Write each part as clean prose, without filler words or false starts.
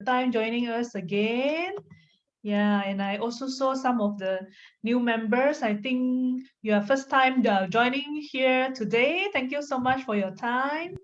time joining us again. Yeah, and I also saw some of the new members. I think you are first time joining here today. Thank you so much for your time.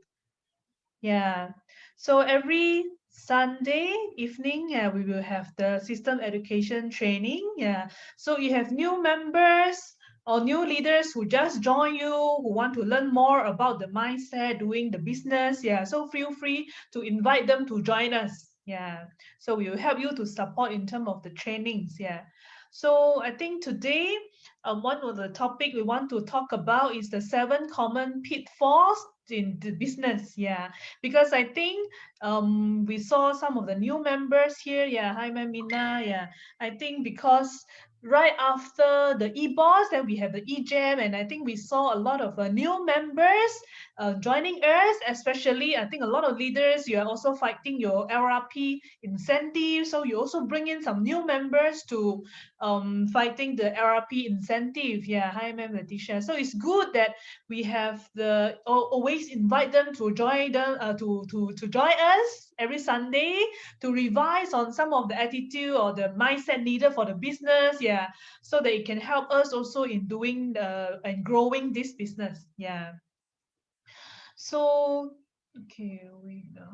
Yeah. So every Sunday evening, we will have the system education training. Yeah. So you have new members or new leaders who just join you, who want to learn more about the mindset, doing the business. Yeah. So feel free to invite them to join us. Yeah. So we will help you to support in terms of the trainings. Yeah. So I think today, one of the topic we want to talk about is the 7 common pitfalls in the business. Yeah, because I think we saw some of the new members here. Yeah, hi, Mamina. Yeah, I think because right after the EBOS, then we have the EGEM, and I think we saw a lot of new members joining us. Especially, I think a lot of leaders, you are also fighting your LRP incentive, so you also bring in some new members to fighting the LRP incentive. Yeah, hi, Ma'am Letitia. So it's good that we have the always invite them to join them to join us every Sunday to revise on some of the attitude or the mindset needed for the business. Yeah, so that it can help us also in doing and growing this business. Yeah. So okay, we go.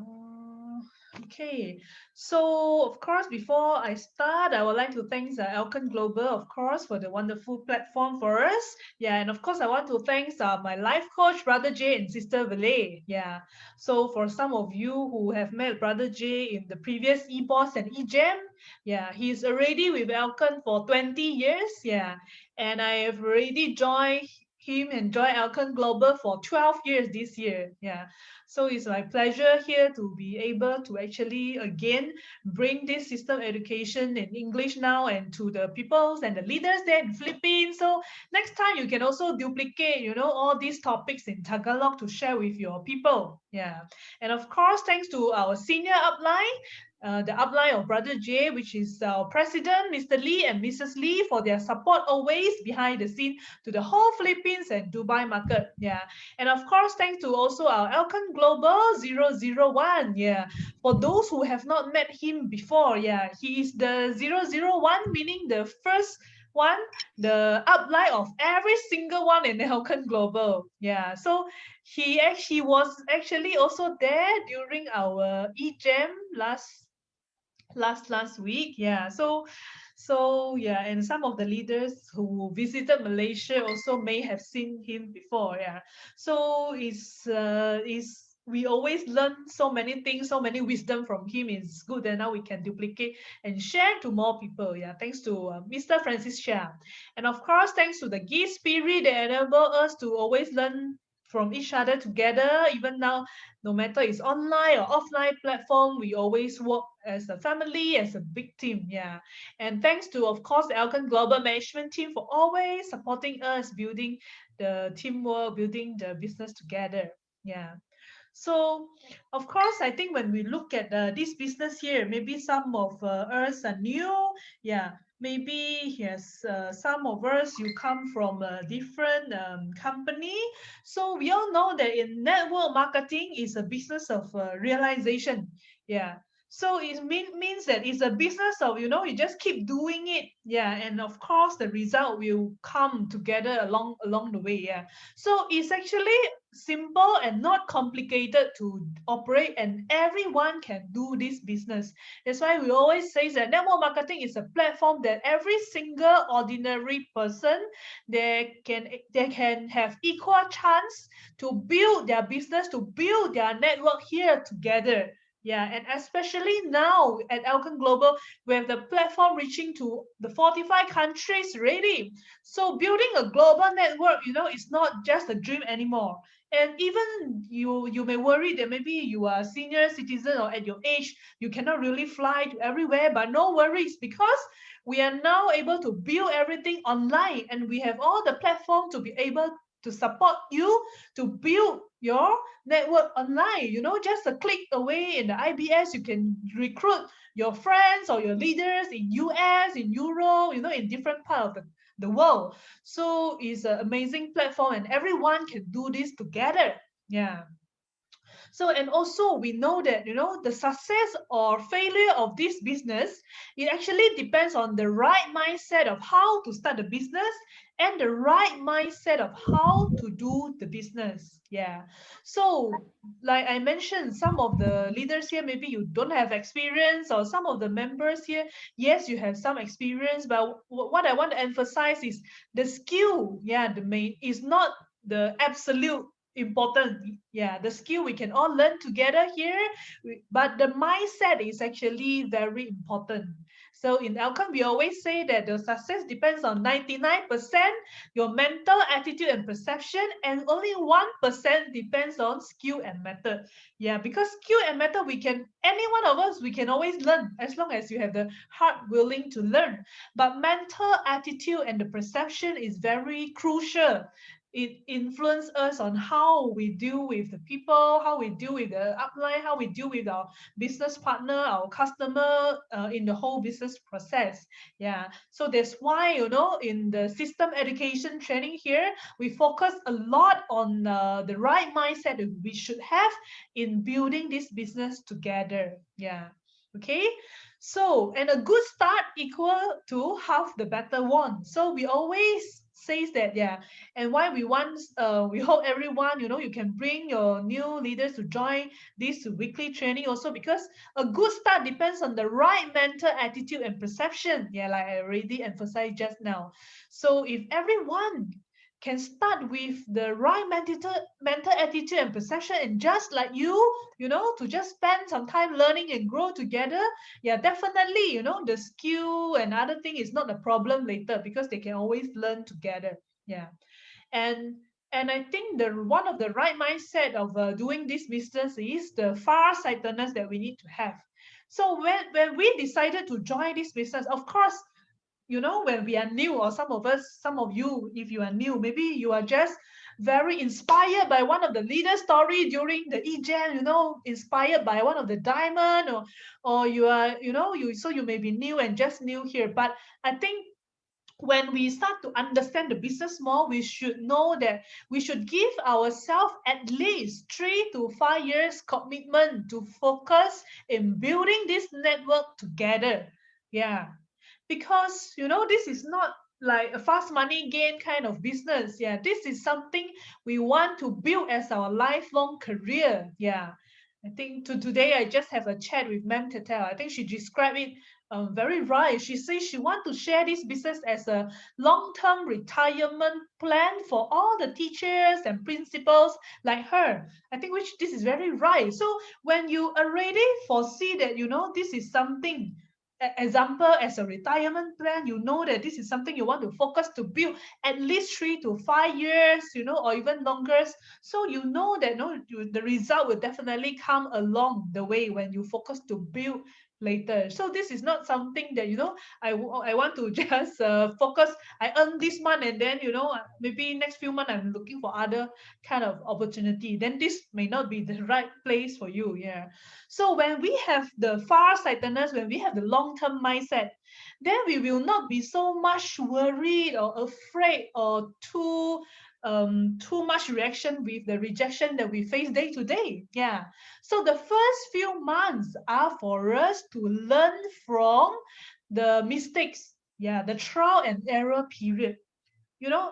Okay, so of course, before I start, I would like to thank Elken Global, of course, for the wonderful platform for us. Yeah, and of course, I want to thank my life coach, Brother Jay and Sister Valet. Yeah, so for some of you who have met Brother Jay in the previous EBOS and EGEM, yeah, he's already with Elken for 20 years. Yeah, and I have already joined him and join Elken Global for 12 years this year. Yeah. So it's my pleasure here to be able to actually again bring this system education in English now and to the peoples and the leaders there in Philippines. So next time you can also duplicate, all these topics in Tagalog to share with your people. Yeah. And of course, thanks to our senior upline, the upline of Brother Jay, which is our president, Mr. Lee and Mrs. Lee, for their support always behind the scene to the whole Philippines and Dubai market. Yeah. And of course, thanks to also our Elken Global 001. Yeah. For those who have not met him before, yeah, he is the 001, meaning the first one, the upline of every single one in Elken Global. Yeah. So he actually was actually also there during our EGEM last week. Yeah, so yeah, and some of the leaders who visited Malaysia also may have seen him before. Yeah, so is we always learn so many things, so many wisdom from him. It's good that now we can duplicate and share to more people. Yeah, thanks to Mr. Francis Chia, and of course thanks to the gift spirit that enable us to always learn from each other together. Even now, no matter it's online or offline platform, we always work as a family, as a big team. Yeah. And thanks to, of course, the Elken Global Management team for always supporting us, building the teamwork, building the business together. Yeah. So, of course, I think when we look at this business here, maybe some of us are new. Yeah, maybe yes, some of us you come from a different company. So we all know that in network marketing is a business of realization. Yeah. So it means that it's a business of, you just keep doing it. Yeah. And of course, the result will come together along the way. Yeah. So it's actually simple and not complicated to operate, and everyone can do this business. That's why we always say that network marketing is a platform that every single ordinary person they can have equal chance to build their business, to build their network here together. Yeah, and especially now at Elken Global, we have the platform reaching to the 45 countries already. So building a global network, it's not just a dream anymore. And even you may worry that maybe you are a senior citizen or at your age you cannot really fly to everywhere, but no worries, because we are now able to build everything online, and we have all the platform to be able to support you to build your network online. Just a click away in the IBS, you can recruit your friends or your leaders in US, in Europe, in different part of the world. So it's an amazing platform, and everyone can do this together. Yeah. So, and also we know that, the success or failure of this business, it actually depends on the right mindset of how to start the business and the right mindset of how to do the business. Yeah. So, like I mentioned, some of the leaders here, maybe you don't have experience, or some of the members here, yes, you have some experience, but what I want to emphasize is the skill. Yeah, the main is not the absolute important. Yeah, the skill we can all learn together here, but the mindset is actually very important. So in Elken, we always say that the success depends on 99% your mental attitude and perception, and only 1% depends on skill and method. Yeah, because skill and method, any one of us, we can always learn as long as you have the heart willing to learn. But mental attitude and the perception is very crucial. It influences us on how we deal with the people, how we deal with the upline, how we deal with our business partner, our customer, in the whole business process. Yeah. So that's why, in the system education training here, we focus a lot on the right mindset that we should have in building this business together. Yeah. Okay. So, and a good start equal to half the battle won. So we always says that, yeah, and why we hope everyone, you can bring your new leaders to join this weekly training also, because a good start depends on the right mental attitude and perception. Yeah, like I already emphasized just now. So if everyone can start with the right mental attitude and perception, and just like to just spend some time learning and grow together, yeah, definitely, the skill and other thing is not a problem later, because they can always learn together. Yeah. And I think the one of the right mindset of doing this business is the far-sightedness that we need to have. So when we decided to join this business, of course, when we are new, or some of us, some of you, if you are new, maybe you are just very inspired by one of the leader story during the EGEM, inspired by one of the diamond, or you are, you may be new and just new here. But I think when we start to understand the business more, we should know that we should give ourselves at least 3 to 5 years commitment to focus in building this network together. Yeah, because this is not like a fast money gain kind of business. Yeah, this is something we want to build as our lifelong career. Yeah, I think today I just have a chat with Ma'am Tetel. I think she described it very right. She says she want to share this business as a long-term retirement plan for all the teachers and principals like her. I think which this is very right. So when you already foresee that this is something, example, as a retirement plan, that this is something you want to focus to build at least 3 to 5 years, or even longer. So that the result will definitely come along the way when you focus to build later. So this is not something that I want to just focus. I earn this month, and then maybe next few months I'm looking for other kind of opportunity. Then this may not be the right place for you. Yeah. So when we have the far-sightedness, when we have the long-term mindset, then we will not be so much worried or afraid, or too much reaction with the rejection that we face day to day. Yeah. So the first few months are for us to learn from the mistakes. Yeah, the trial and error period. You know,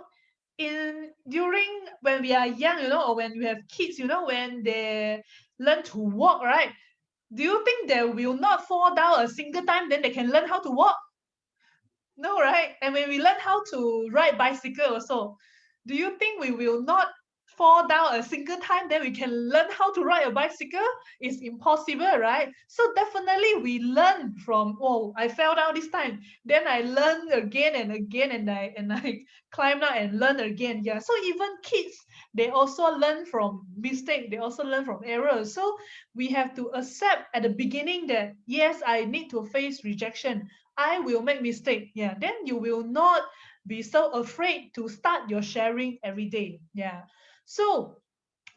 in during when we are young, or when we have kids, when they learn to walk, right? Do you think they will not fall down a single time, then they can learn how to walk? No, right? And when we learn how to ride bicycle also, do you think we will not fall down a single time, then we can learn how to ride a bicycle? It's impossible, right? So definitely we learn from, oh, I fell down this time, then I learn again and again, and I climb out and learn again. Yeah. So even kids, they also learn from mistake, they also learn from errors. So we have to accept at the beginning that yes, I need to face rejection, I will make mistake. Yeah, then you will not be so afraid to start your sharing every day. Yeah. So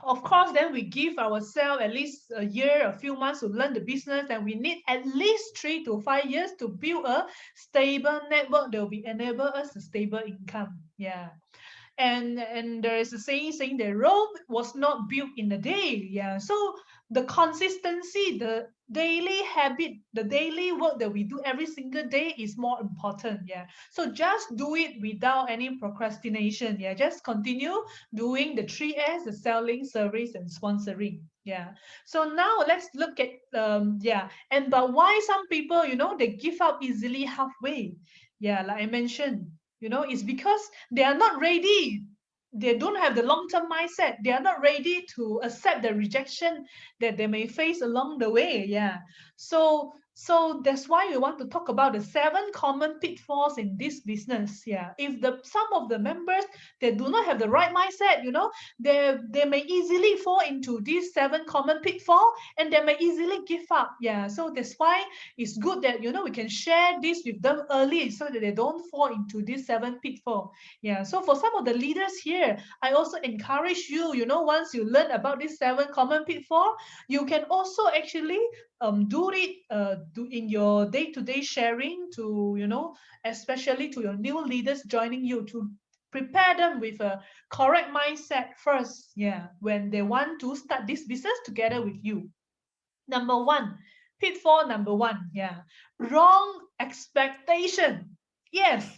of course, then we give ourselves at least a year, a few months to learn the business, and we need at least 3 to 5 years to build a stable network that will enable us a stable income. Yeah. And there is a saying that Rome was not built in a day. Yeah. So the consistency, the daily habit, the daily work that we do every single day is more important. Yeah. So just do it without any procrastination. Yeah. Just continue doing the 3S, the selling, service, and sponsoring. Yeah. So now let's look at and but why some people, they give up easily halfway. Yeah, like I mentioned, it's because they are not ready. They don't have the long-term mindset. They are not ready to accept the rejection that they may face along the way. Yeah. So that's why we want to talk about the 7 common pitfalls in this business. Yeah. If some of the members, they do not have the right mindset, they may easily fall into these 7 common pitfall, and they may easily give up. Yeah. So that's why it's good that we can share this with them early so that they don't fall into these 7 pitfall. Yeah. So for some of the leaders here, I also encourage you, once you learn about these 7 common pitfall, you can also actually do it in your day-to-day sharing to, especially to your new leaders joining you, to prepare them with a correct mindset first. Yeah. When they want to start this business together with you. Number one, pitfall number one. Yeah. Wrong expectation. Yes.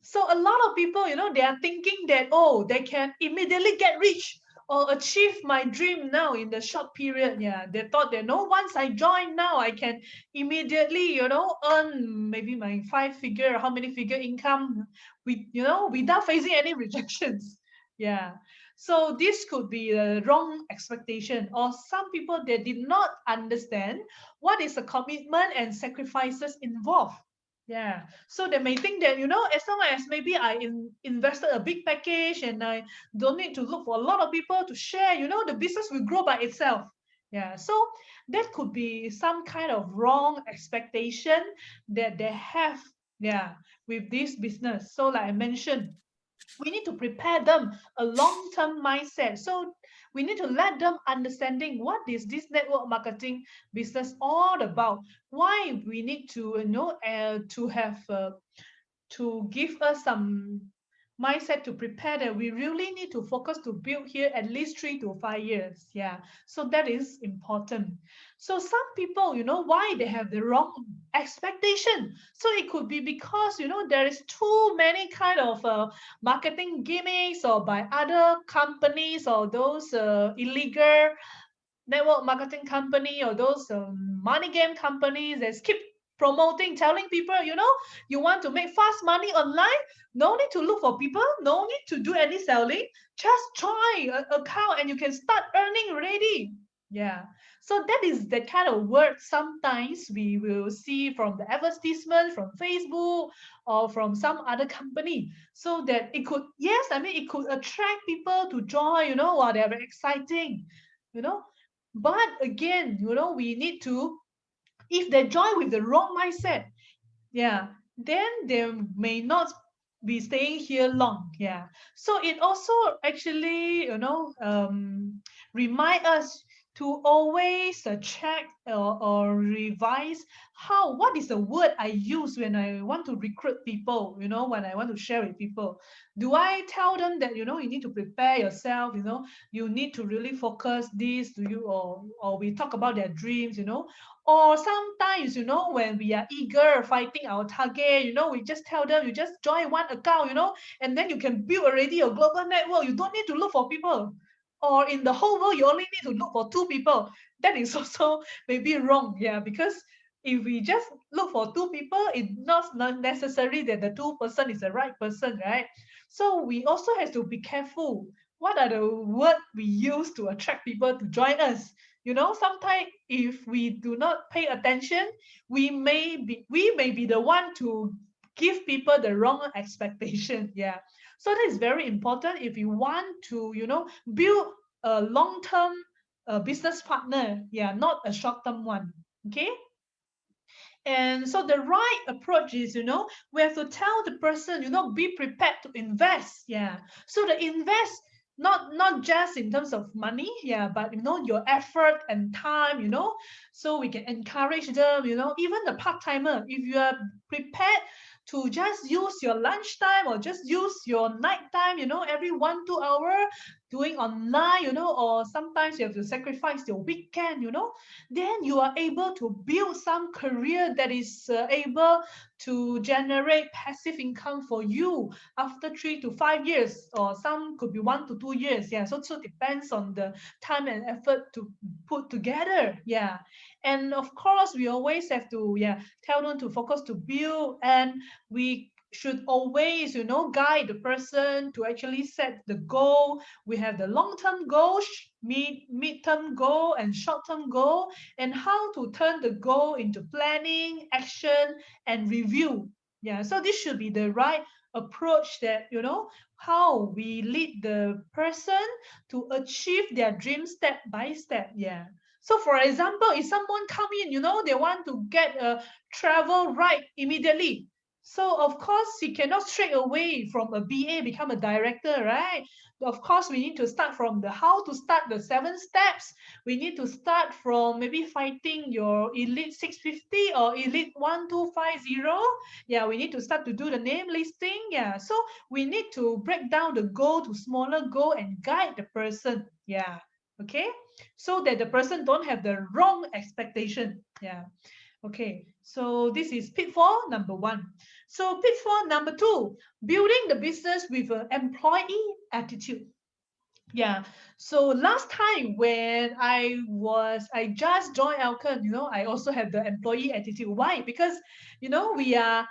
So a lot of people, they are thinking that, oh, they can immediately get rich or achieve my dream now in the short period. Yeah, they thought that, no, once I join now, I can immediately, earn maybe my 5-figure, how many figure income without facing any rejections. Yeah. So this could be a wrong expectation, or some people, they did not understand what is the commitment and sacrifices involved. Yeah. So they may think that, as long as maybe I invested a big package and I don't need to look for a lot of people to share, the business will grow by itself. Yeah. So that could be some kind of wrong expectation that they have, yeah, with this business. So like I mentioned, we need to prepare them a long-term mindset. So we need to let them understanding what is this network marketing business all about, why we need to to have to give us some mindset to prepare that we really need to focus to build here at least 3 to 5 years. Yeah. So that is important. So some people, why they have the wrong expectation. So it could be because, there is too many kind of marketing gimmicks or by other companies or those illegal network marketing company or those money game companies that keep promoting, telling people, you want to make fast money online, no need to look for people, no need to do any selling, just try an account and you can start earning already. Yeah. So that is the kind of word sometimes we will see from the advertisement from Facebook or from some other company, so that it could, yes, I mean, it could attract people to join, while they're very exciting, you know but again, we need to, if they join with the wrong mindset, yeah, then they may not be staying here long. Yeah. So it also actually, remind us to always check or revise what is the word I use when I want to recruit people, when I want to share with people. Do I tell them that, you need to prepare yourself, you need to really focus this, do you, or we talk about their dreams, or sometimes, when we are eager fighting our target, we just tell them, you just join one account, and then you can build already your global network. You don't need to look for people. Or in the whole world, you only need to look for 2 people. That is also maybe wrong. Yeah, because if we just look for 2 people, it's not necessary that the 2 person is the right person, right? So we also have to be careful. What are the words we use to attract people to join us? Sometimes if we do not pay attention, we may be the one to give people the wrong expectation. Yeah. So that is very important if you want to, build a long-term business partner. Yeah, not a short-term one. Okay. And so the right approach is, we have to tell the person, be prepared to invest. Yeah. So the invest, not just in terms of money, yeah, but your effort and time, so we can encourage them, even the part-timer, if you are prepared to just use your lunchtime or just use your nighttime, every 1-2 hour doing online, or sometimes you have to sacrifice your weekend, then you are able to build some career that is able to generate passive income for you after 3 to 5 years, or some could be 1 to 2 years. Yeah, so depends on the time and effort to put together. Yeah, and of course we always have to tell them to focus to build, and we should always guide the person to actually set the goal. We have the long-term goal, mid-term goal, and short-term goal, and how to turn the goal into planning, action, and review. Yeah, so this should be the right approach, that how we lead the person to achieve their dream step by step. Yeah, so for example, if someone come in, they want to get a travel right immediately, so of course he cannot straight away from a BA become a director, right? Of course, we need to start from the how to start the 7 steps. We need to start from maybe fighting your elite 650 or elite 1250. Yeah, we need to start to do the name listing. Yeah, so we need to break down the goal to smaller goal and guide the person. Yeah, okay, so that the person don't have the wrong expectation. Yeah. Okay, so this is pitfall number 1. So pitfall number 2, building the business with an employee attitude. Yeah. So last time when I just joined Elken, I also have the employee attitude. Why? Because we are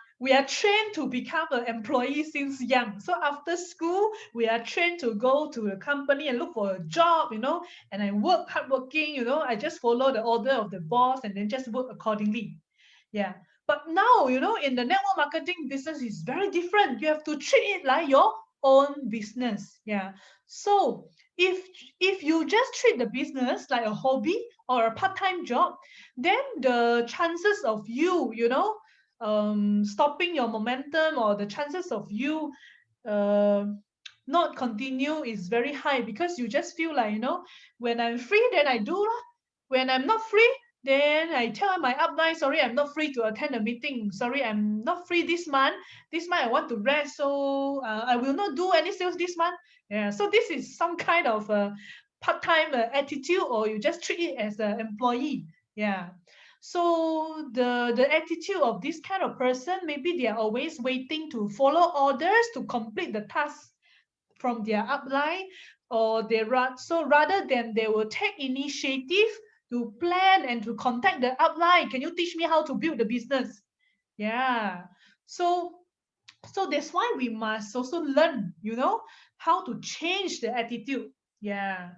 trained to become an employee since young. So after school, we are trained to go to a company and look for a job, and I work hardworking, I just follow the order of the boss and then just work accordingly. Yeah. But now, in the network marketing business is very different. You have to treat it like your own business. Yeah. So if if you just treat the business like a hobby or a part-time job, then the chances of you, stopping your momentum, or the chances of you uh, not continue is very high, because you just feel like, when I'm free, then I do lah. When I'm not free, then I tell my upline, sorry, I'm not free to attend the meeting. Sorry, I'm not free this month. This month I want to rest, so I will not do any sales this month. Yeah, so this is some kind of part-time attitude, or you just treat it as an employee. Yeah. So the attitude of this kind of person, maybe they are always waiting to follow orders to complete the task from their upline, or so rather than they will take initiative to plan and to contact the upline, can you teach me how to build the business? Yeah. So that's why we must also learn, how to change the attitude. Yeah.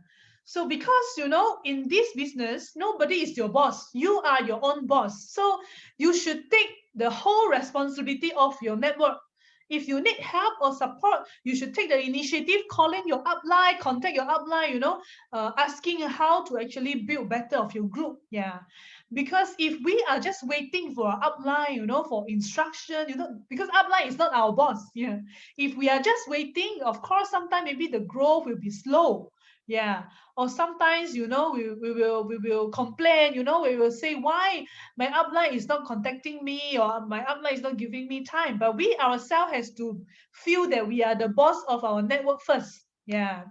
So because, in this business, nobody is your boss. You are your own boss. So you should take the whole responsibility of your network. If you need help or support, you should take the initiative, calling your upline, contact your upline, asking how to actually build better of your group. Yeah. Because if we are just waiting for our upline, for instruction, because upline is not our boss. Yeah. If we are just waiting, of course, sometimes maybe the growth will be slow. Yeah. Or sometimes, we will complain, we will say, why my upline is not contacting me, or my upline is not giving me time. But we ourselves has to feel that we are the boss of our network first. Yeah.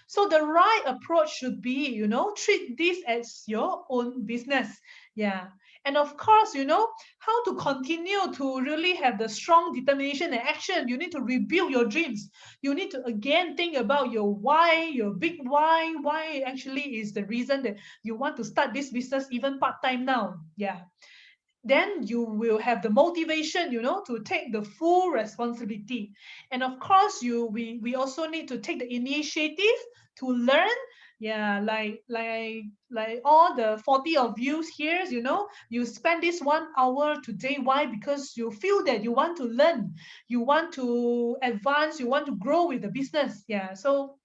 So the right approach should be, treat this as your own business. Yeah. And of course, how to continue to really have the strong determination and action. You need to rebuild your dreams. You need to again think about your why, your big why actually is the reason that you want to start this business even part-time now. Yeah, then you will have the motivation, to take the full responsibility. And of course, we also need to take the initiative to learn. Yeah, like all the 40 of you here, you spend this 1 hour today. Why? Because you feel that you want to learn, you want to advance, you want to grow with the business. Yeah, so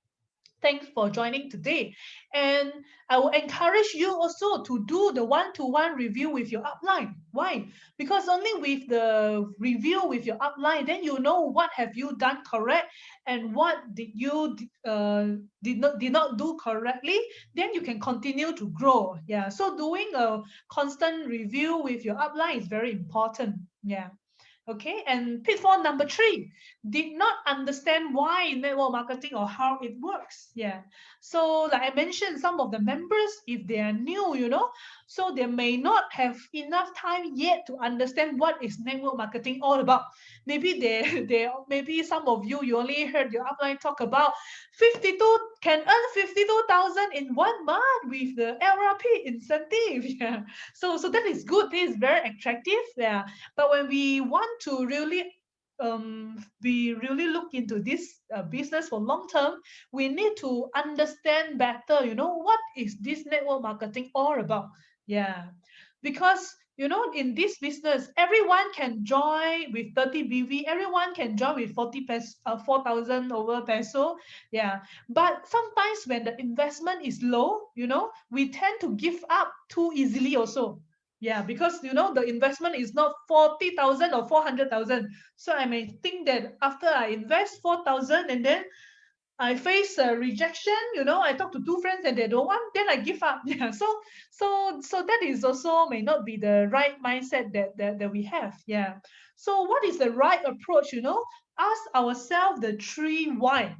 thanks for joining today. And I will encourage you also to do the one-to-one review with your upline. Why? Because only with the review with your upline, then you know what have you done correct and what did you did not do correctly. Then you can continue to grow. Yeah. So doing a constant review with your upline is very important. Yeah. Okay, and pitfall number 3, did not understand why network marketing or how it works. Yeah. So like I mentioned, some of the members, if they are new, so they may not have enough time yet to understand what is network marketing all about. Maybe maybe some of you only heard your upline talk about 52 can earn 52,000 in 1 month with the LRP incentive. Yeah. So that is good. This is very attractive. Yeah. But when we want to really we really look into this business for long term, we need to understand better, what is this network marketing all about. Yeah, because in this business, everyone can join with 30 BV, everyone can join with 4,000 over peso. Yeah, but sometimes when the investment is low, we tend to give up too easily also. Yeah, because the investment is not 40,000 or 400,000. So I may think that after I invest 4,000 and then I face a rejection, I talk to two friends and they don't want, then I give up. Yeah. So that is also may not be the right mindset that we have. Yeah. So what is the right approach? Ask ourselves the 3 why.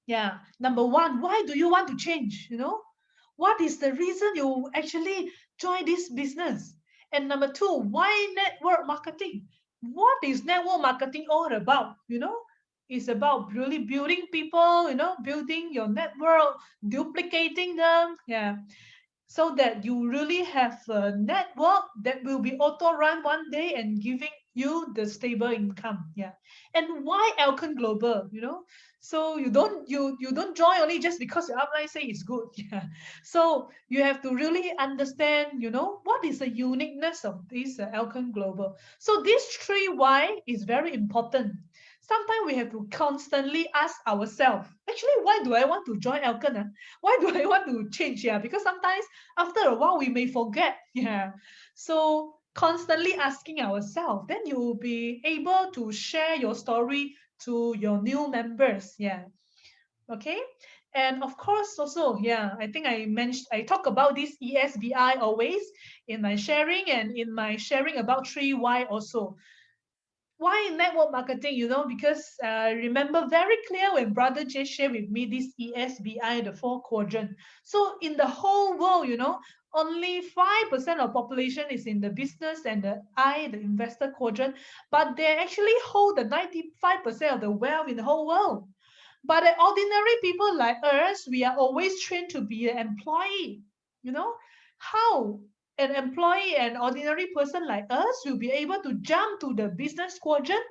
Yeah. Number 1, why do you want to change? What is the reason you actually join this business? And number 2, why network marketing? What is network marketing all about? It's about really building people, building your network, duplicating them. Yeah, so that you really have a network that will be auto run one day and giving you the stable income. Yeah. And why Elken Global? So you don't join only just because your upline say it's good. Yeah. So you have to really understand, what is the uniqueness of this Elken Global. So these 3 why is very important. Sometimes we have to constantly ask ourselves, actually, why do I want to join Elken? Why do I want to change? Yeah, because sometimes after a while we may forget. Yeah. So constantly asking ourselves, then you will be able to share your story to your new members. Yeah. Okay. And of course also, yeah, I think I talk about this ESBI always in my sharing and in my sharing about 3 why also. Why network marketing? Because I remember very clear when Brother Jay shared with me this ESBI, the 4 quadrant. So in the whole world, only 5% of population is in the business and the investor quadrant, but they actually hold the 95% of the wealth in the whole world. But the ordinary people like us, we are always trained to be an employee. How an employee, an ordinary person like us, will be able to jump to the business quadrant,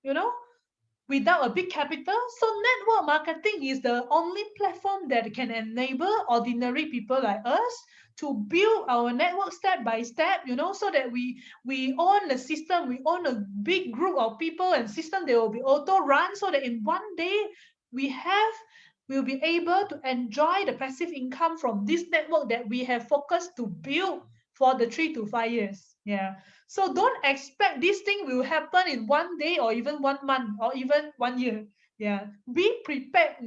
you know, without a big capital. So network marketing is the only platform that can enable ordinary people like us to build our network step by step, so that we own the system, we own a big group of people and system that will be auto run, so that in one day we'll be able to enjoy the passive income from this network that we have focused to build for the 3 to 5 years. Yeah. So don't expect this thing will happen in one day or even 1 month or even 1 year. Yeah. Be prepared,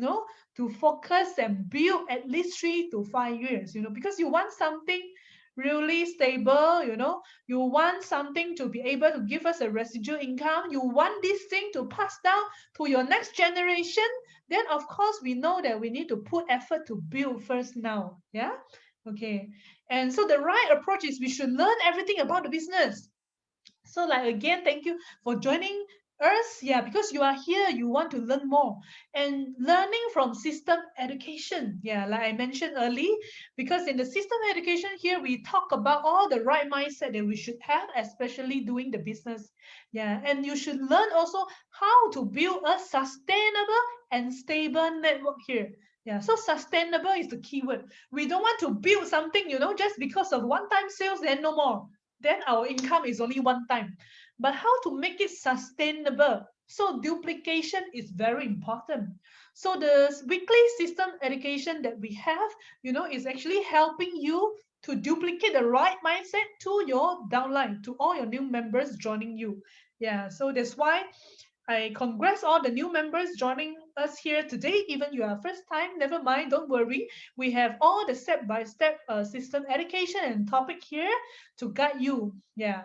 to focus and build at least 3 to 5 years, because you want something really stable, you want something to be able to give us a residual income. You want this thing to pass down to your next generation. Then of course we know that we need to put effort to build first now. Yeah. Okay. And so the right approach is we should learn everything about the business. So like again, thank you for joining us. Yeah, because you are here, you want to learn more. And learning from system education. Yeah, like I mentioned early, because in the system education here, we talk about all the right mindset that we should have, especially doing the business. Yeah, and you should learn also how to build a sustainable and stable network here. Yeah, so sustainable is the keyword. We don't want to build something, just because of one-time sales, then no more, then our income is only one time. But how to make it sustainable? So duplication is very important. So the weekly system education that we have, is actually helping you to duplicate the right mindset to your downline, to all your new members joining you. Yeah, so that's why I congrats all the new members joining us here today. Even you are first time, never mind, don't worry. We have all the step-by-step system education and topic here to guide you. Yeah.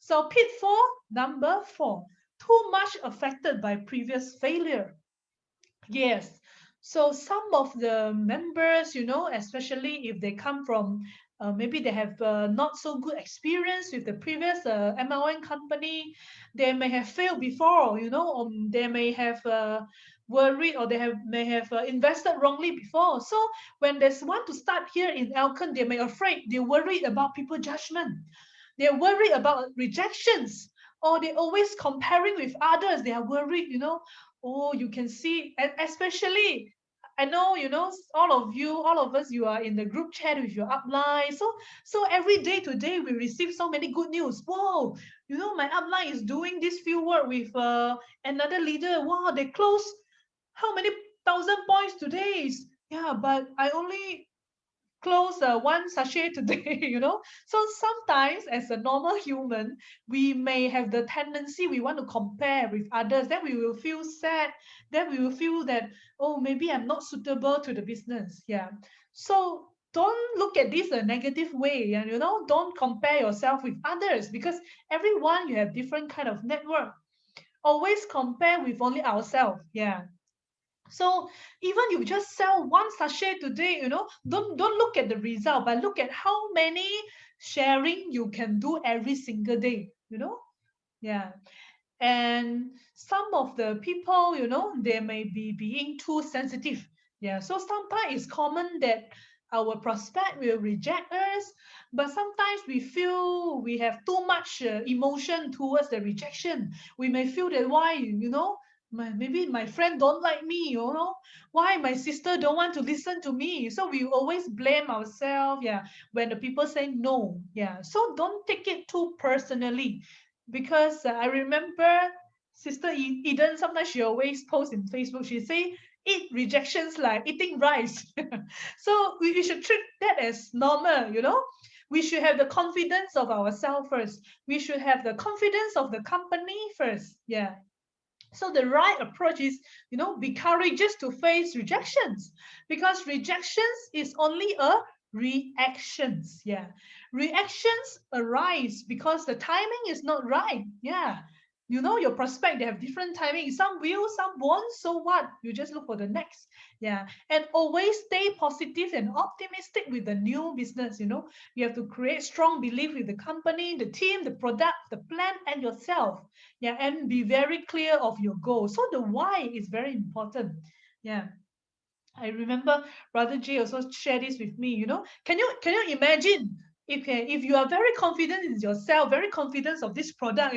So pitfall number 4, too much affected by previous failure. Yes. So some of the members, especially if they come from maybe they have not so good experience with the previous MLM company, they may have failed before, or they may have worried or may have invested wrongly before. So when they want to start here in Elken, they may afraid, they're worried about people judgment. They're worried about rejections, or they're always comparing with others. They are worried, Oh, you can see, and especially, I know, all of us, you are in the group chat with your upline. So every day today, we receive so many good news. Whoa, my upline is doing this field work with another leader. Wow, they close how many thousand points today? Yeah, but I only close one sachet today, So sometimes, as a normal human, we may have the tendency we want to compare with others. Then we will feel sad. Then we will feel that, oh, maybe I'm not suitable to the business. Yeah. So don't look at this a negative way, and don't compare yourself with others, because everyone you have different kind of network. Always compare with only ourselves. Yeah. So even you just sell one sachet today, don't look at the result, but look at how many sharing you can do every single day, Yeah. And some of the people, they may be being too sensitive. Yeah. So sometimes it's common that our prospect will reject us, but sometimes we feel we have too much emotion towards the rejection. We may feel that why, maybe my friend don't like me, why my sister don't want to listen to me. So we always blame ourselves, yeah, when the people say no. Yeah. So don't take it too personally, because I remember Sister Eden, sometimes she always posts in Facebook, she say, eat rejections like eating rice. So we should treat that as normal, We should have the confidence of ourselves first. We should have the confidence of the company first. Yeah. So the right approach is, be courageous to face rejections, because rejections is only a reactions. Yeah. Reactions arise because the timing is not right. Yeah. Your prospect, they have different timing. Some will, some won't. So what? You just look for the next. Yeah. And always stay positive and optimistic with the new business. You have to create strong belief with the company, the team, the product, the plan, and yourself. Yeah. And be very clear of your goal. So the why is very important. Yeah. I remember Brother Jay also shared this with me. Can you imagine if you are very confident in yourself, very confident of this product,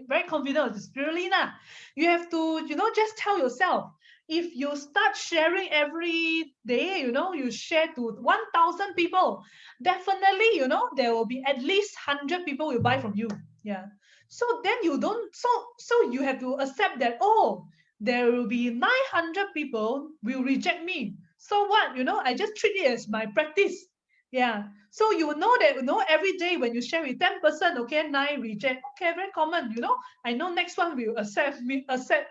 very confident of the spirulina, you have to, just tell yourself, if you start sharing every day, you share to 1,000 people, definitely, there will be at least 100 people will buy from you. Yeah. So then you don't, so you have to accept that, oh, there will be 900 people will reject me. So what? I just treat it as my practice. Yeah. So you will know that, every day when you share with 10%, okay, 9 reject. Okay, very common, I know next one will accept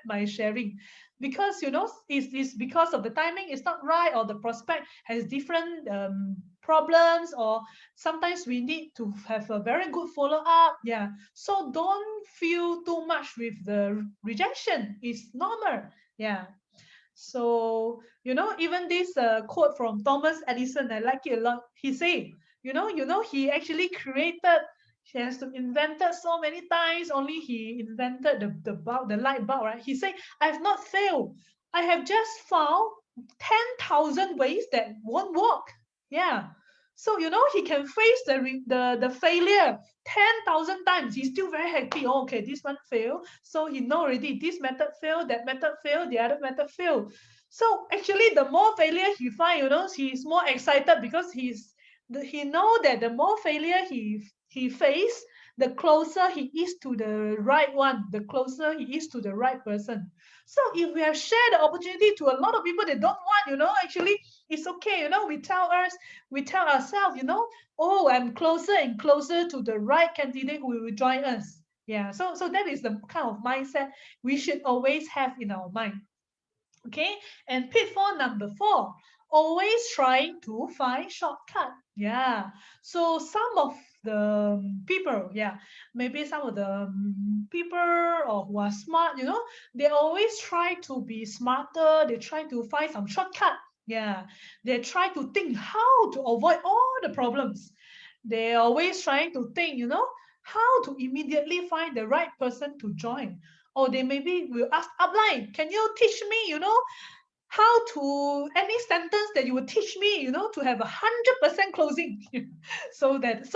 my sharing. Because, it's because of the timing is not right, or the prospect has different problems, or sometimes we need to have a very good follow-up. Yeah. So don't feel too much with the rejection. It's normal. Yeah. So, even this quote from Thomas Edison, I like it a lot. He said, he actually created, he has to invented so many times, only he invented the bulb, the light bulb, right? He said, I've not failed. I have just found 10,000 ways that won't work. Yeah. So, he can face the failure 10,000 times. He's still very happy. Oh, okay, this one failed. So he know already this method failed, that method failed, the other method failed. So actually, the more failure he find, he's more excited, because he know that the more failure he face, the closer he is to the right one, the closer he is to the right person. So if we have shared the opportunity to a lot of people that don't want, actually it's okay. We tell ourselves, oh, I'm closer and closer to the right candidate who will join us. Yeah. So that is the kind of mindset we should always have in our mind. Okay. And pitfall number 4, always trying to find shortcut. Yeah. So some of the people, yeah, maybe some of the people or who are smart, they always try to be smarter. They try to find some shortcut. Yeah, they try to think how to avoid all the problems. They're always trying to think, how to immediately find the right person to join. Or they maybe will ask upline, can you teach me, how to any sentence that you would teach me, to have 100% closing, so that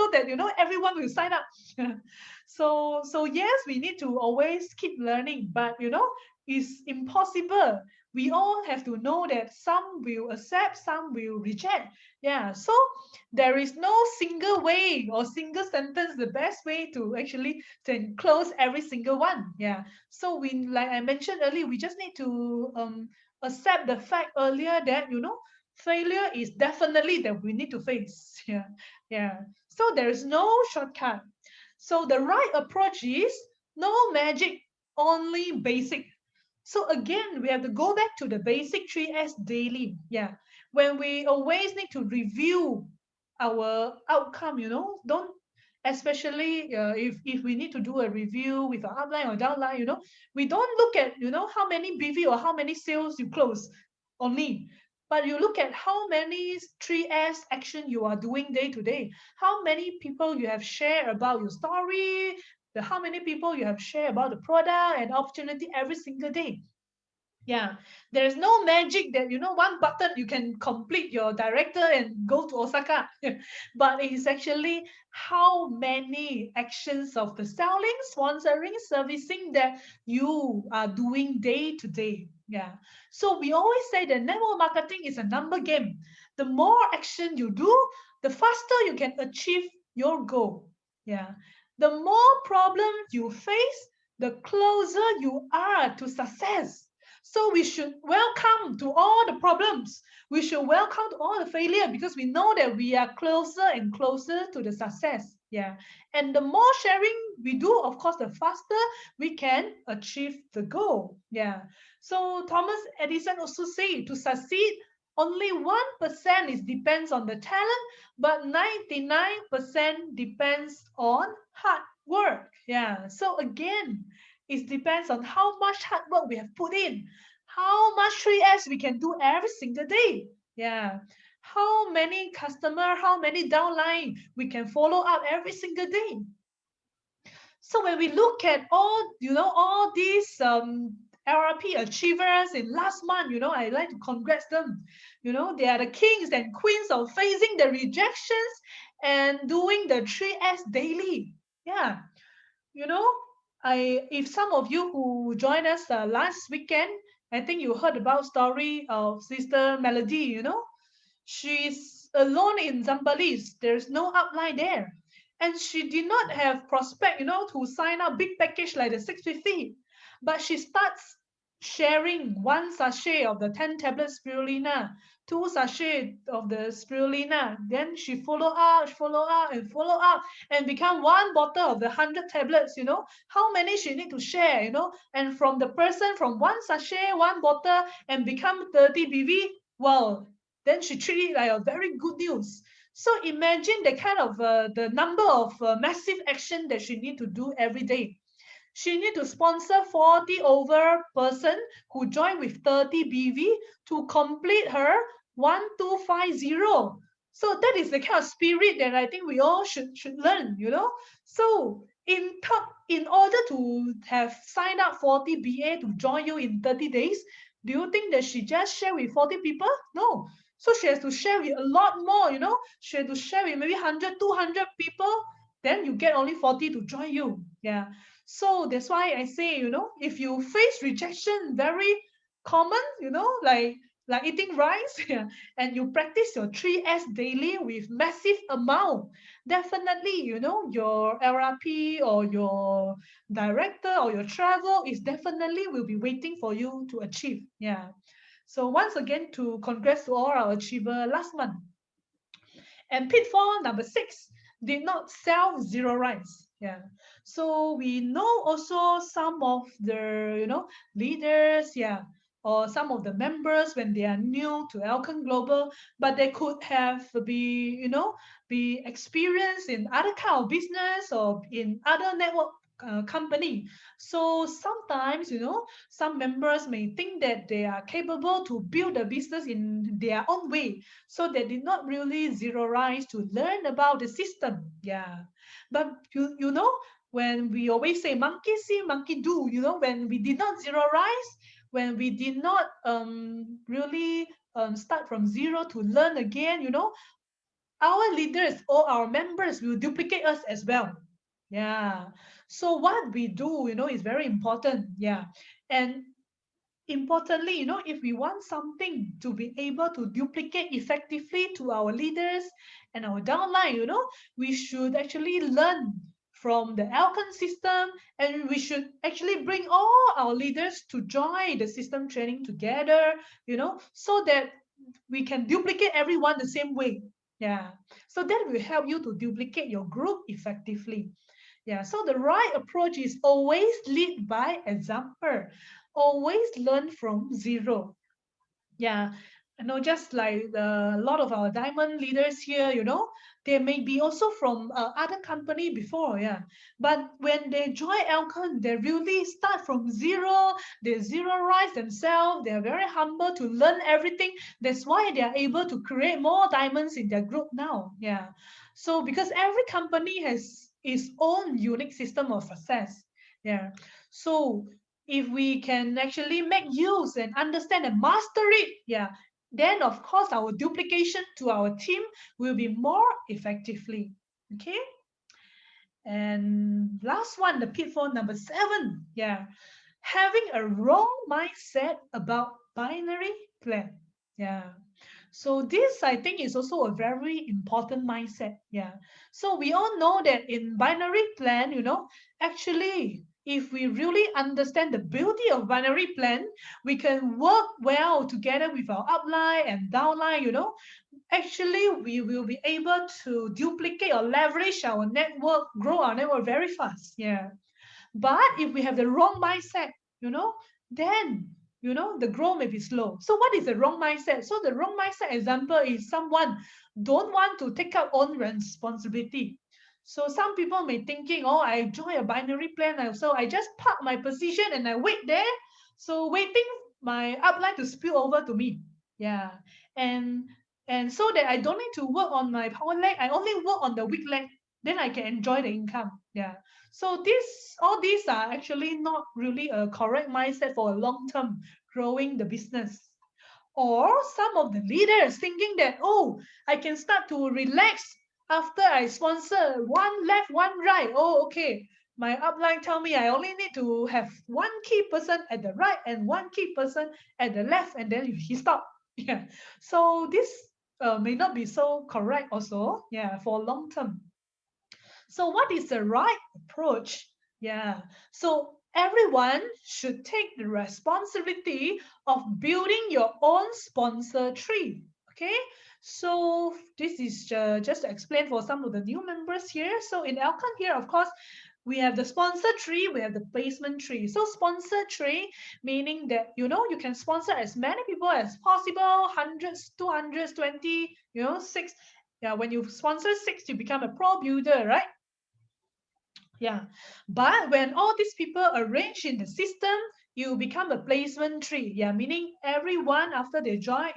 everyone will sign up. So yes, we need to always keep learning, but it's impossible. We all have to know that some will accept, some will reject. Yeah, so there is no single way or single sentence the best way to actually to close every single one. Yeah, so we, like I mentioned earlier, we just need to accept the fact earlier that failure is definitely that we need to face. Yeah, so there is no shortcut. So the right approach is no magic, only basic. So again, we have to go back to the basic 3S daily. Yeah, when we always need to review our outcome, don't, especially if we need to do a review with an upline or downline, we don't look at how many BV or how many sales you close only, but you look at how many 3S action you are doing day to day, how many people you have shared about your story, how many people you have shared about the product and opportunity every single day. Yeah, there's no magic that one button you can complete your director and go to Osaka. But it is actually how many actions of the selling, sponsoring, servicing that you are doing day to day. Yeah. So we always say that network marketing is a number game. The more action you do, the faster you can achieve your goal. Yeah. The more problems you face, the closer you are to success. So we should welcome to all the problems. We should welcome to all the failure because we know that we are closer and closer to the success. Yeah. And the more sharing we do, of course, the faster we can achieve the goal. Yeah. So Thomas Edison also said to succeed, only 1% is depends on the talent, but 99% depends on hard work. Yeah. So again, it depends on how much hard work we have put in, how much 3S we can do every single day. Yeah. How many customer, how many downline we can follow up every single day. So when we look at all these LRP achievers in last month, I like to congrats them. They are the kings and queens of facing the rejections and doing the 3S daily. Yeah. You know, if some of you who joined us last weekend, I think you heard about story of Sister Melody. She's alone in Zambalis. There's no upline there, and she did not have prospect, to sign up big package like the 650. But she starts sharing one sachet of the 10 tablets spirulina, two sachet of the spirulina. Then she follow up, and follow up, and become one bottle of the 100 tablets. How many she need to share? And from the person from one sachet, one bottle, and become 30 BV. Well, then she treat it like a very good news. So imagine the kind of the number of massive action that she need to do every day. She need to sponsor 40 over person who join with 30 BV to complete her 1250. So that is the kind of spirit that I think we all should learn. So in order to have signed up 40 BA to join you in 30 days, do you think that she just share with 40 people? No. So she has to share with a lot more. She has to share with maybe 100, 200 people. Then you get only 40 to join you. Yeah. So that's why I say, if you face rejection, very common, like eating rice, yeah, and you practice your 3S daily with massive amount, definitely, your LRP or your director or your travel is definitely will be waiting for you to achieve. Yeah. So once again, to congrats to all our achiever last month. And pitfall number 6, did not sell zero rice. Yeah. So we know also some of the leaders, yeah, or some of the members when they are new to Elken Global, but they could have be experienced in other kind of business or in other network company. So sometimes, some members may think that they are capable to build a business in their own way. So they did not really zero-rise to learn about the system. Yeah. But when we always say monkey see, monkey do, when we did not zero-rise, when we did not really start from zero to learn again, our leaders or our members will duplicate us as well. Yeah. So what we do, is very important. Yeah. And importantly, if we want something to be able to duplicate effectively to our leaders and our downline, we should actually learn from the Elken system, and we should actually bring all our leaders to join the system training together, so that we can duplicate everyone the same way. Yeah. So that will help you to duplicate your group effectively. Yeah, so the right approach is always lead by example, always learn from zero. Yeah, just like a lot of our diamond leaders here, they may be also from other company before, yeah. But when they join Elken, they really start from zero. They zero-rise themselves. They are very humble to learn everything. That's why they are able to create more diamonds in their group now. Yeah. So because every company has its own unique system of success. Yeah. So if we can actually make use and understand and master it, yeah, then of course our duplication to our team will be more effectively. Okay. And last one, the pitfall number 7. Yeah. Having a wrong mindset about binary plan. Yeah. So this, I think, is also a very important mindset. Yeah. So we all know that in binary plan, actually, if we really understand the beauty of binary plan, we can work well together with our upline and downline, actually we will be able to duplicate or leverage our network, grow our network very fast. Yeah. But if we have the wrong mindset, then the growth may be slow. So what is the wrong mindset? So the wrong mindset example is someone don't want to take up own responsibility. So some people may thinking, oh, I join a binary plan, so I just park my position and I wait there. So waiting my upline to spill over to me. Yeah. And so that I don't need to work on my power leg, I only work on the weak leg, then I can enjoy the income. Yeah. So all these are actually not really a correct mindset for a long-term growing the business. Or some of the leaders thinking that, oh, I can start to relax after I sponsor one left, one right. Oh, okay. My upline tell me I only need to have one key person at the right and one key person at the left, and then he stop. Yeah. So this may not be so correct also. Yeah, for long term. So what is the right approach? Yeah. So everyone should take the responsibility of building your own sponsor tree. Okay. So this is just to explain for some of the new members here. So in Elken here, of course, we have the sponsor tree, we have the placement tree. So sponsor tree, meaning that, you can sponsor as many people as possible, hundreds, 200, 20, 6. Yeah, when you sponsor 6, you become a pro builder, right? Yeah, but when all these people arrange in the system, you become a placement tree. Yeah, meaning everyone after they join,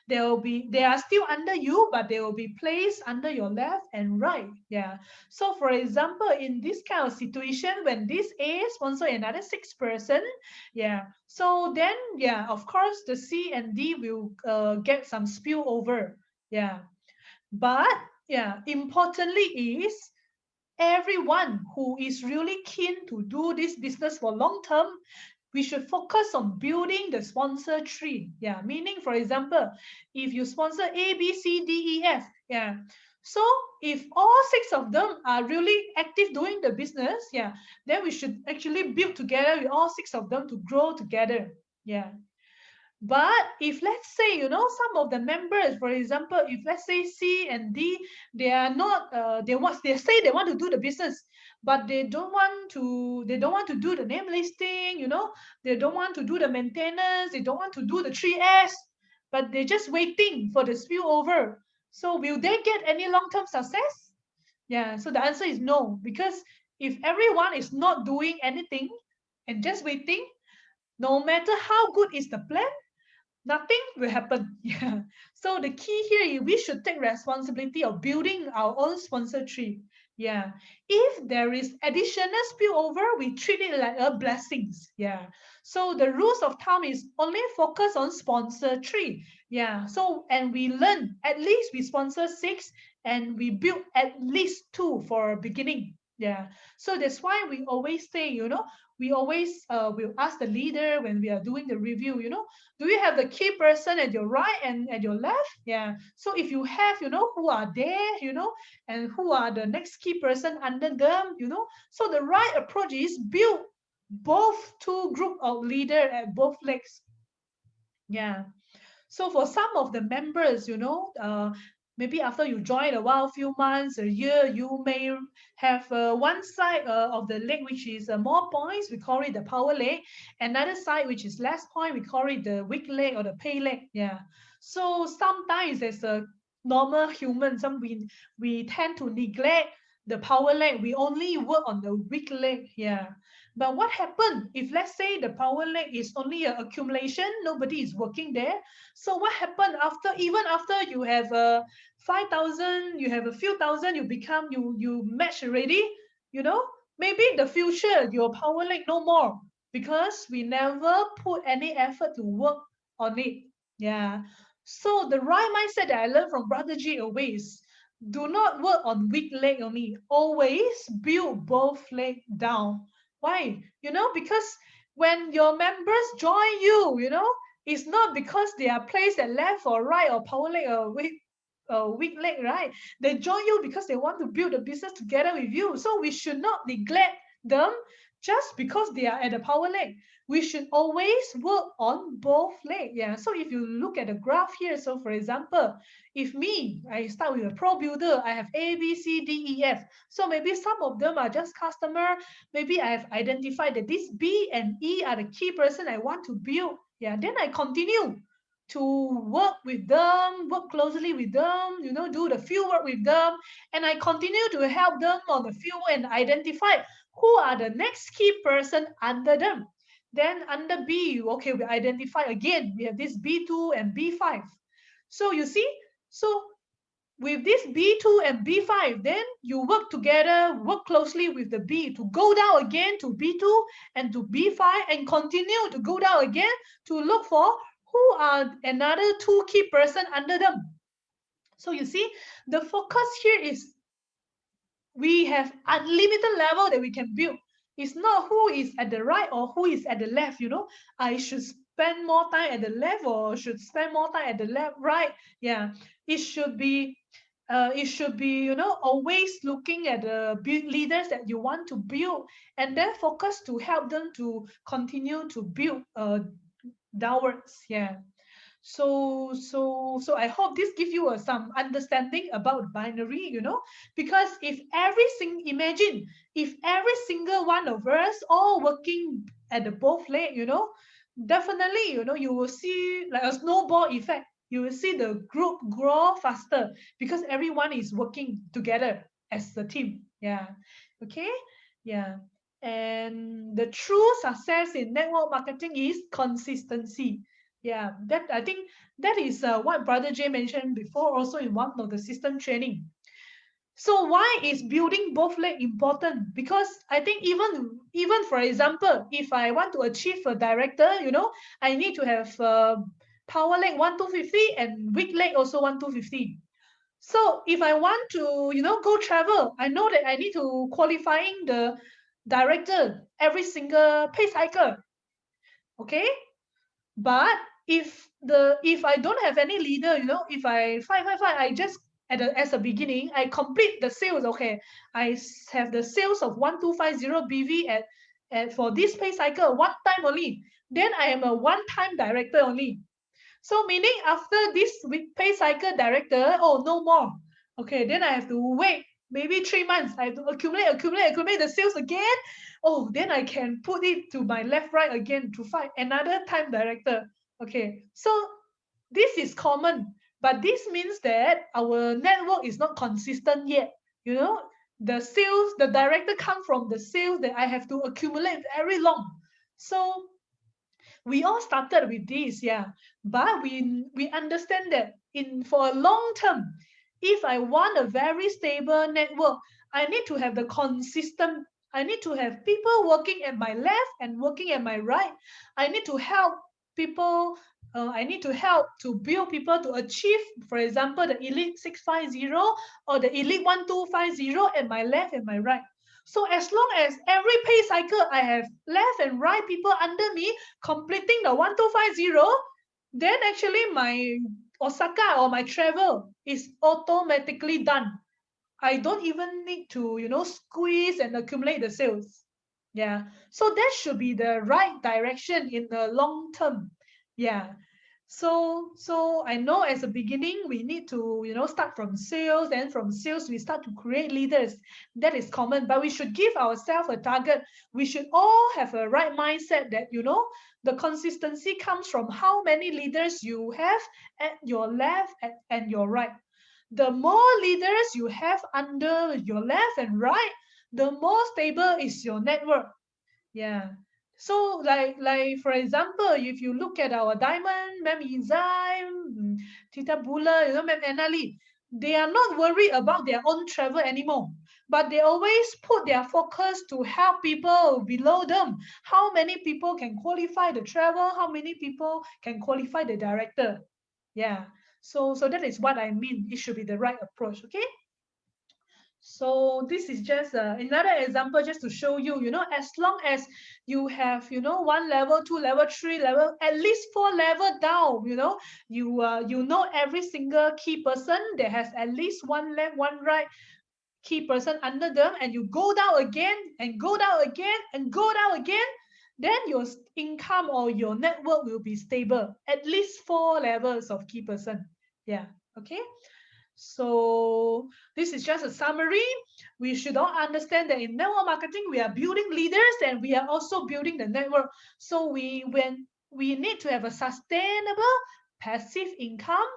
they are still under you, but they will be placed under your left and right. Yeah. So for example, in this kind of situation, when this A sponsor another 6 person, yeah. So then, yeah, of course, the C and D will get some spillover. Yeah. But yeah, importantly is everyone who is really keen to do this business for long term, we should focus on building the sponsor tree. Yeah, meaning, for example, if you sponsor A, B, C, D, E, F, yeah. So if all 6 of them are really active doing the business, yeah, then we should actually build together with all 6 of them to grow together. Yeah. But if let's say, some of the members, for example, if let's say C and D, they are not, they say they want to do the business, but they don't want to do the name listing, you know, they don't want to do the maintenance, they don't want to do the 3S, but they're just waiting for the spillover. So will they get any long-term success? Yeah, so the answer is no, because if everyone is not doing anything and just waiting, no matter how good is the plan, nothing will happen. Yeah. So the key here is we should take responsibility of building our own sponsor tree. Yeah. If there is additional spillover, we treat it like a blessings. Yeah. So the rules of thumb is only focus on sponsor tree. Yeah. So and we learn at least we sponsor 6 and we build at least 2 for beginning. Yeah. So that's why we always say, you know, we always will ask the leader when we are doing the review, you know, do you have the key person at your right and at your left? Yeah. So if you have, you know, who are there, you know, and who are the next key person under them, you know. So the right approach is build both two group of leader at both legs. Yeah. So for some of the members, you know, maybe after you join a while, few months, a year, you may have one side of the leg which is more points. We call it the power leg. Another side which is less point. We call it the weak leg or the pay leg. Yeah. So sometimes as a normal human, we tend to neglect the power leg. We only work on the weak leg. Yeah. But what happened if let's say the power leg is only an accumulation, nobody is working there. So what happened after, even after you have a 5,000, you have a few thousand, you match already, you know, maybe in the future your power leg no more because we never put any effort to work on it. Yeah. So the right mindset that I learned from Brother G always, do not work on weak leg only. Always build both leg down. Why? You know, because when your members join you, you know, it's not because they are placed at left or right or power leg or weak leg, right? They join you because they want to build a business together with you. So we should not neglect them just because they are at the power leg. We should always work on both legs. Yeah. So if you look at the graph here, so for example, if me, I start with a pro builder, I have A, B, C, D, E, F. So maybe some of them are just customer. Maybe I have identified that this B and E are the key person I want to build. Yeah, then I continue to work with them, work closely with them, you know, do the field work with them, and I continue to help them on the field and identify who are the next key person under them. Then under B, okay, we identify again, we have this B2 and B5. So you see, so with this B2 and B5, then you work together, work closely with the B to go down again to B2 and to B5 and continue to go down again to look for who are another 2 key person under them. So you see, the focus here is we have unlimited level that we can build. It's not who is at the right or who is at the left, you know. I should spend more time at the left or should spend more time at the left, right? Yeah, it should be you know, always looking at the leaders that you want to build and then focus to help them to continue to build downwards. Yeah. So I hope this gives you some understanding about binary, you know, because if imagine if every single one of us all working at the both leg, you know, definitely, you know, you will see like a snowball effect. You will see the group grow faster because everyone is working together as a team. Yeah. Okay. Yeah. And the true success in network marketing is consistency. Yeah, that I think that is what Brother Jay mentioned before also in one of the system training. So why is building both leg important? Because I think even for example, if I want to achieve a director, you know, I need to have power leg 1,250 and weak leg also 1,250. So if I want to, you know, go travel, I know that I need to qualifying the director every single pay cycle. Okay, but if I don't have any leader, you know, if I fight, I just as a beginning, I complete the sales. Okay, I have the sales of 1,250 BV at for this pay cycle one time only. Then I am a one-time director only. So meaning after this week pay cycle director, oh no more. Okay, then I have to wait maybe 3 months, I have to accumulate the sales again. Oh, then I can put it to my left, right again to find another time director. Okay, so this is common, but this means that our network is not consistent yet. You know, the sales, the director come from the sales that I have to accumulate very long. So we all started with this, yeah, but we understand that in for a long term, if I want a very stable network, I need to have the consistent, I need to have people working at my left and working at my right. I need to help people, I need to help to build people to achieve, for example, the elite 650 or the elite 1250 at my left and my right. So as long as every pay cycle I have left and right people under me completing the 1250, then actually my Osaka or my travel is automatically done. I don't even need to, squeeze and accumulate the sales. Yeah. So that should be the right direction in the long term. Yeah. So I know as a beginning we need to, start from sales, and from sales we start to create leaders. That is common, but we should give ourselves a target. We should all have a right mindset that, the consistency comes from how many leaders you have at your left and your right. The more leaders you have under your left and right, the more stable is your network. Yeah. So like for example, if you look at our Diamond, Mem Izai, Tita Bula, Mem Anali, they are not worried about their own travel anymore. But they always put their focus to help people below them. How many people can qualify the travel? How many people can qualify the director? Yeah. So that is what I mean. It should be the right approach. Okay. So this is just another example just to show you, as long as you have, one level, two level, three level, at least four level down, you know every single key person that has at least one left, one right key person under them, and you go down again and go down again and go down again, then your income or your network will be stable. At least four levels of key person. Yeah. Okay. So this is just a summary. We should all understand that in network marketing, we are building leaders and we are also building the network. So when we need to have a sustainable passive income.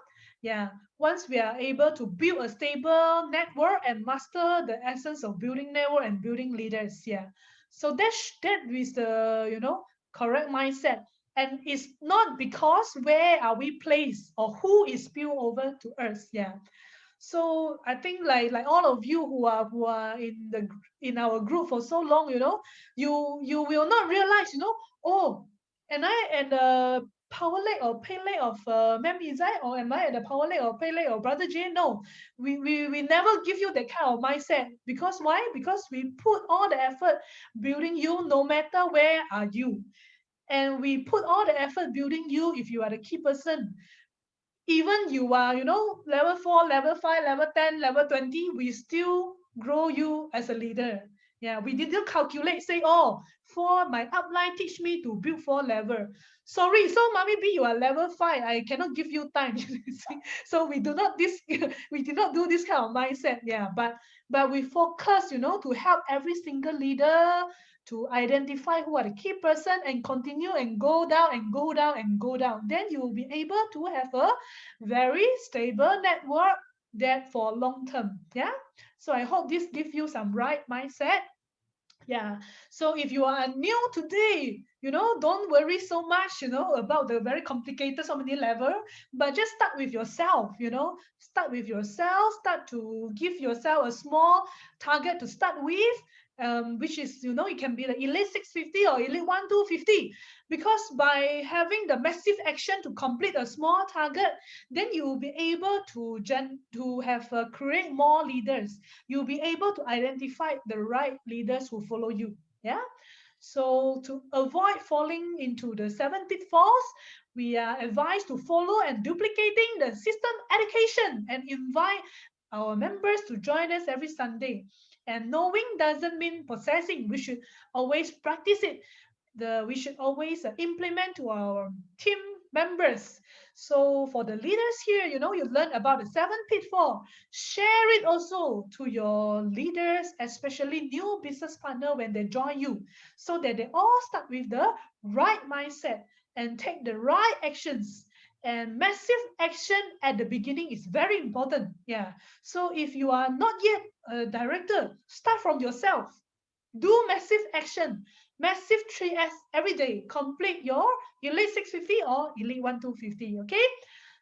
Yeah, once we are able to build a stable network and master the essence of building network and building leaders. Yeah. So that is the correct mindset. And it's not because where are we placed or who is spilled over to us. Yeah. So I think like all of you who are in our group for so long, you will not realize, oh, am I at the power leg or pay leg of Ma'am Izai, or am I at the power leg or pay leg of Brother Jay? No, we never give you that kind of mindset. Because why? Because we put all the effort building you no matter where are you. And we put all the effort building you if you are the key person. Even you are, level 4, level 5, level 10, level 20, we still grow you as a leader. Yeah, we didn't calculate, say, oh, for my upline teach me to build 4 level. Sorry, so Mommy B, you are level 5. I cannot give you time. So we do not we did not do this kind of mindset. Yeah, but we focus, to help every single leader to identify who are the key person and continue and go down and go down and go down. Then you will be able to have a very stable network that for long term. Yeah. So I hope this gives you some right mindset. Yeah. So if you are new today, don't worry so much, about the very complicated so many level, but just start with yourself, start with yourself, start to give yourself a small target to start with. Which is, it can be the elite 650 or elite 1250, because by having the massive action to complete a small target, then you will be able to have create more leaders. You'll be able to identify the right leaders who follow you. Yeah. So to avoid falling into the 7 pitfalls, we are advised to follow and duplicating the system education and invite our members to join us every Sunday. And knowing doesn't mean possessing. We should always practice it. we should always implement to our team members. So for the leaders here, you know, you learn about the 7 pitfall. Share it also to your leaders, especially new business partner when they join you, so that they all start with the right mindset and take the right actions. And massive action at the beginning is very important. Yeah. So if you are not yet a director, start from yourself. Do massive action, massive 3S every day. Complete your Elite 650 or Elite 1250, okay?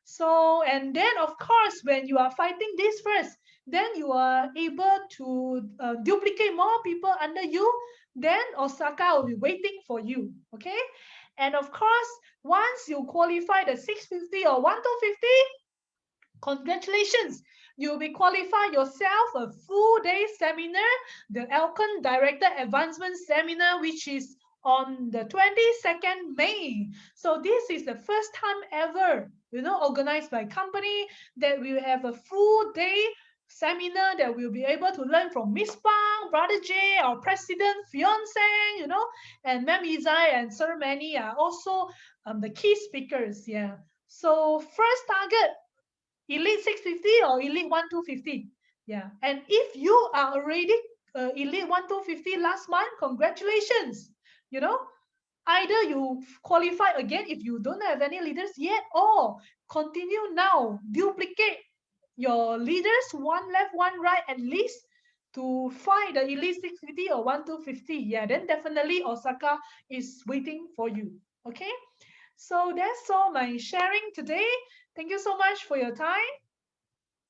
So, and then of course, when you are fighting this first, then you are able to duplicate more people under you, then Osaka will be waiting for you, okay? And of course, once you qualify the 650 or 1250, congratulations, you'll be qualified yourself a full day seminar, the Elken Director Advancement Seminar, which is on the 22nd May. So this is the first time ever, you know, organized by company that we have a full day seminar that we'll be able to learn from Miss Pang, Brother J, our president, Fiance, you know, and Ma'am Izai and Sir Manny are also the key speakers. Yeah. So first target, Elite 650 or Elite 1250. Yeah. And if you are already Elite 1250 last month, congratulations. You know, either you qualify again if you don't have any leaders yet, or continue now, duplicate your leaders, one left, one right at least, to fight the Elite 650 or 1250. Yeah, then definitely Osaka is waiting for you. Okay. So that's all my sharing today. Thank you so much for your time.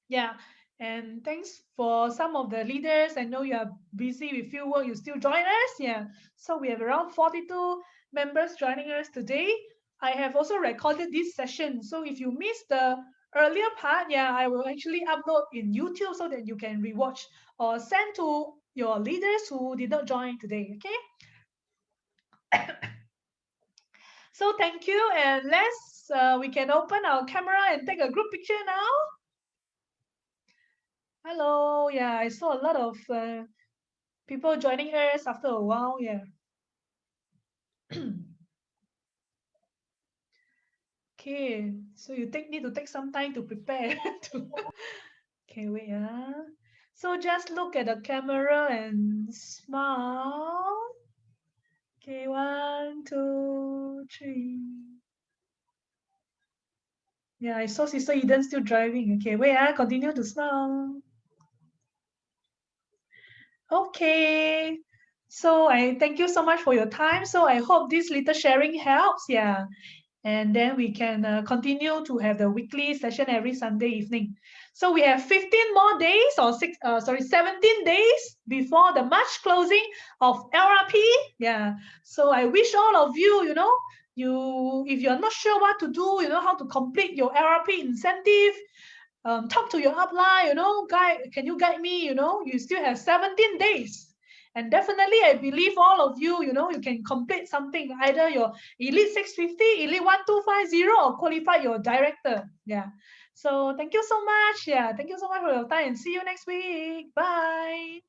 Yeah, and thanks for some of the leaders. I know you are busy with field work, you still join us. Yeah, so we have around 42 members joining us today. I have also recorded this session, so if you missed the earlier part, yeah, I will actually upload in YouTube so that you can rewatch or send to your leaders who did not join today. Okay. So thank you, and we can open our camera and take a group picture now. Hello, yeah, I saw a lot of people joining us after a while. Yeah. Okay, so you need to take some time to prepare. Okay, wait. So just look at the camera and smile. Okay, 1, 2, 3. Yeah, I saw Sister Eden still driving. Okay, wait. Continue to smile. Okay. So I thank you so much for your time. So I hope this little sharing helps. Yeah. And then we can continue to have the weekly session every Sunday evening. So we have 15 more days, or 17 days before the March closing of LRP. Yeah. So I wish all of you, you know, if you're not sure what to do, you know, how to complete your LRP incentive, talk to your upline, you know, can you guide me? You know, you still have 17 days. And definitely, I believe all of you, you know, you can complete something, either your Elite 650, Elite 1250, or qualify your director. Yeah. So thank you so much. Yeah. Thank you so much for your time, and see you next week. Bye.